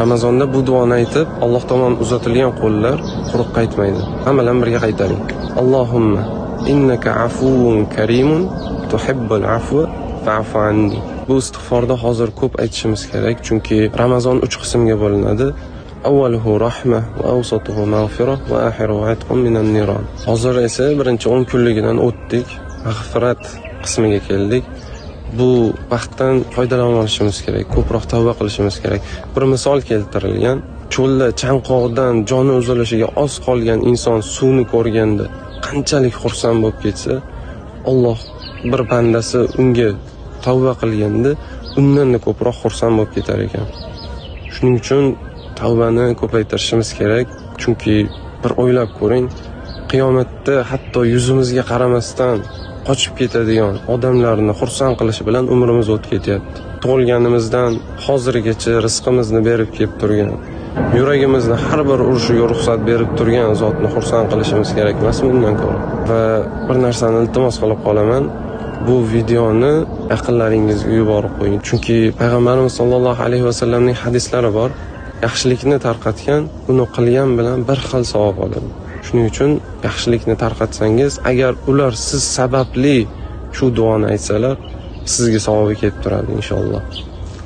Ramazonda bu duoni aytib, Alloh tomon uzatilgan qo'llar quruq qaytmaydi. Hammalar birga qaytaring. Allohumma innaka afuvun karimun tuhibbul afwa fa'fu anni. Bu istig'forda hozir ko'p aytishimiz kerak, chunki Ramazon 3 qismga bo'linadi. Avvaluhu rahma va awsatuhu mag'fira va axiruhu atqun minan niron. Hozir esa birinchi 10 kunligidan o'tdik, mag'firat qismiga keldik. Bu vaqtdan foydalanib olishimiz kerak, ko'proq tavba qilishimiz kerak. Bir misol keltirilgan, cho'lda chanqoqdan joni uzilishiga oz qolgan inson suvni ko'rganda qanchalik xursand bo'lib ketsa, Alloh bir bandasi unga tavba qilganda undan da ko'proq xursand bo'lib ketar ekan. Shuning uchun tavbani ko'paytirishimiz kerak, chunki bir o'ylab ko'ring, qiyomatda hatto yuzimizga qaramasdan qochib ketadigan odamlarni xursand qilish bilan umrimiz o'tib ketyapti. Tug'ilganimizdan hozirgacha rizqimizni berib kelib turgan, yuragimizni har bir urishiga ruxsat berib turgan zotni xursand qilishimiz kerak emasmi undan ko'ra? Va bir narsani iltimos qilib qolaman, bu videoni yaqinlaringizga yuborib qo'ying, chunki payg'ambarimiz sollallohu alayhi vasallamning hadislari bor. Yaxshilikni tarqatgan, uni qilgan bilan bir xil savob oladi. Shuning uchun yaxshilikni tarqatsangiz, agar ular siz sababli shu duoni aytsalar, sizga savobi kelib turadi inshaalloh.